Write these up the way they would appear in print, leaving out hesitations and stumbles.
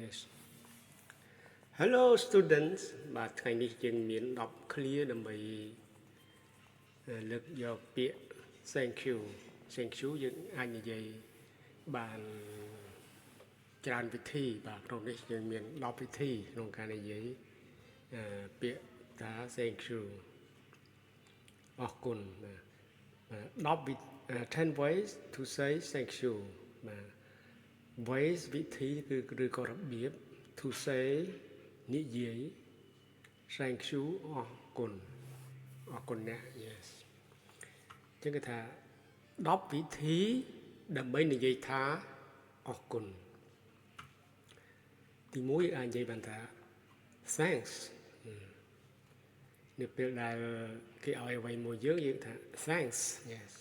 Yes. Hello students បាទថ្ងៃនេះយើងមាន10 clear ដើម្បីលើកយកពាក្យ thank you thank you យើងអាចនិយាយបានច្រើនវិធីបាទក្នុងនេះយើងមាន10វិធីក្នុងការនិយាយពាក្យថា thank you អរគុណបាទ10 ways to say thank you បាទ ways វិធីឬក៏របៀប to say និយាយ thank you អរគុណអ្នក yes ចឹងគេថា10វិធីដើម្បីនិយាយថាអរគុណទី1អាចនិយាយបានថា thanks នៅពេលដែលគេឲ្យអ្វីមួយយើងថា thanks yes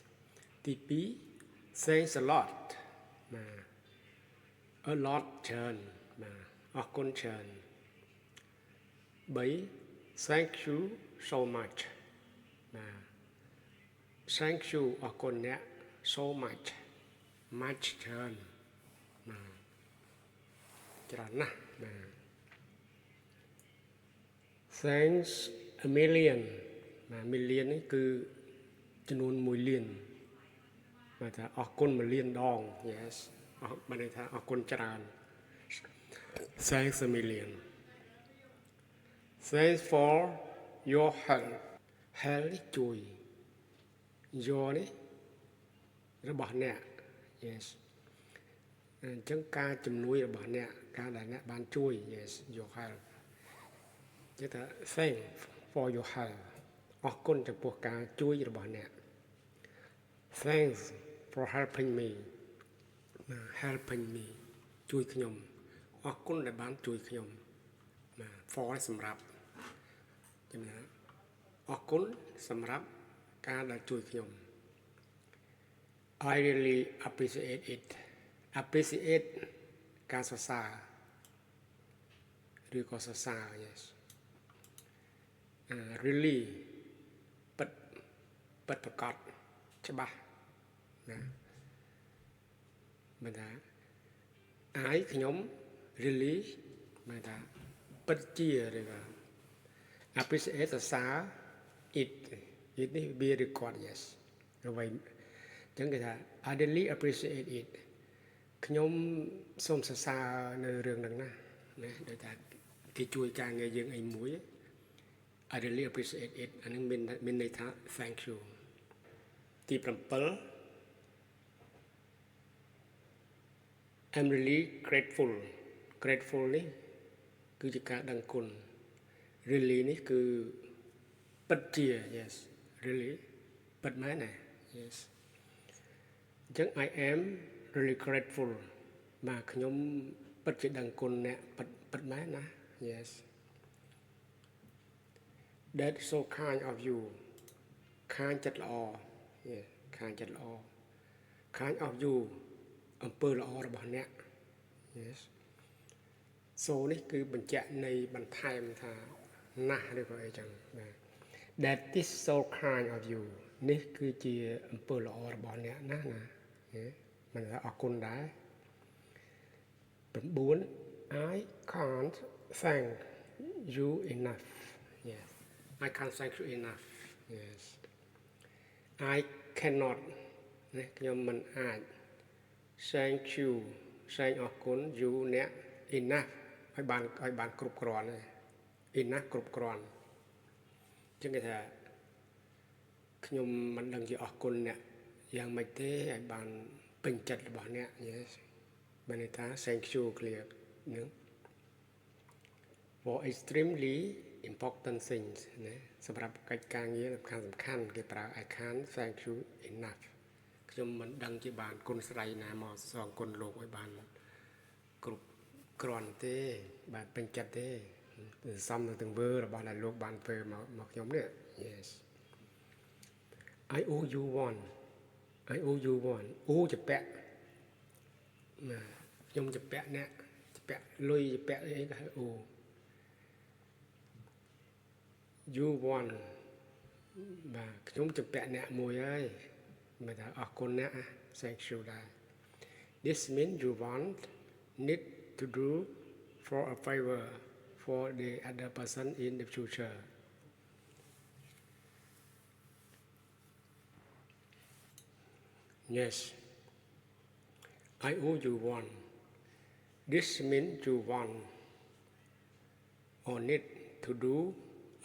ទី2 thanks a lot បាទ a lot ច្រើនបាទអរគុណច្រើន3 thank you so much បាទ thank you អរគុណអ្នក so much much ច្រើនបាទច្រើនណាស់បាទ thanks a million បាទ million នេះគឺចំនួន1លានបាទថាអរគុណ1លានដង yes បានន័យថាអរគុណច្រើន thanks a million thanks for your help help នេះជួយ your នេះរបស់អ្នក yes អញ្ចឹងការជំនួយរបស់អ្នកការដែលអ្នកបានជួយ yes your help គេថា thank for your help អរគុណចំពោះការជួយរបស់អ្នក thanks for helping me helping me ជួយខ្ញុំអរគុណដែលបានជួយខ្ញុំបាទ for សម្រាប់ចំណែកអរគុណសម្រាប់ការដែលជួយខ្ញុំ I really appreciate it appreciate ការសរសើរឬក៏សរសើរ yes really ពិតប្រកបច្បាស់ណាមិនថាI ខ្ញុំ really មិនថាពិតជាឬក៏ appreciate សរសើរ it នេះវាឬគាត់ yes អ្វីអញ្ចឹងគេថា I really appreciate it ខ្ញុំសូមសរសើរនៅរឿងហ្នឹងណាដូចថាគេជួយការងារយើងអីមួយ I really appreciate it អានឹងមានន័យថា thank you ទី7 I'm really grateful នេះគឺជាការដឹងគុណ really នេះគឺពិតជា yes really ពិតមែនណា yes អញ្ចឹង I am really grateful បាទខ្ញុំពិតជាដឹងគុណអ្នកពិតមែនណា yes that's so kind of you ខាងចិត្តល្អ yes ខាងចិត្តល្អ kind of you អំពើល្អរបស់អ្នក yes so នេះគឺបញ្ជាក់នៃបន្ថែមថាណាស់ឬក៏អីចឹងបាទ that is so kind of you នេះគឺជាអំពើល្អរបស់អ្នកណាមិនថាអរគុណដែរ9 I can't thank you enough yes I can't thank you enough yes I cannot ខ្ញុំមិនអាច thank you thank អរគុណ you អ្នក enough ឲ្យបានគ្រប់គ្រាន់ទេ enough គ្រប់គ្រាន់ចឹងគេថាខ្ញុំមិនដឹងជាអរគុណអ្នកយ៉ាងម៉េចទេឲ្យបានពេញចិត្តរបស់អ្នក yes បានន័យថា thank you clear ហ្នឹង for extremely important things ណាសម្រាប់កិច្ចការងារសំខាន់គេប្រើ I can't thank you enough ខ្ញុំមិនដឹងជាបានគុណស្រីណាមកសងគុណលោកឲ្យបានគ្រប់គ្រាន់ទេបានពេញចិត្តទេសំនឹងទង្វើរបស់ដែលលោកបានធ្វើមកខ្ញុំនេះ yes I owe you one អូជាពាក់ណាខ្ញុំជាពាក់អ្នកជាពាក់លុយជាពាក់អីក៏ហៅអូ you one បាទខ្ញុំជាពាក់អ្នកមួយហើយមិនថាអរគុណអ្នក thank you ដែរ this means you want need to do for a favor for the other person in the future yes I owe you one this means you want or need to do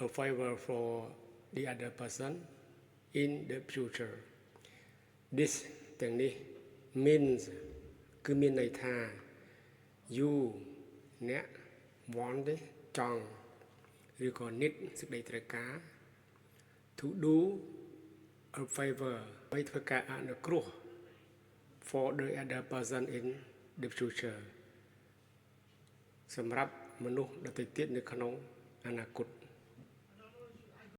a favor for the other person in the future this ទាំងនេះ means គឺមានន័យថា you អ្នក want ទេចង់ឬក៏ need សេចក្តីត្រូវការ to do a favor ឲ្យធ្វើការអនុគ្រោះ for the other person in the future សម្រាប់មនុស្សដទៃទៀតនៅក្នុងអនាគត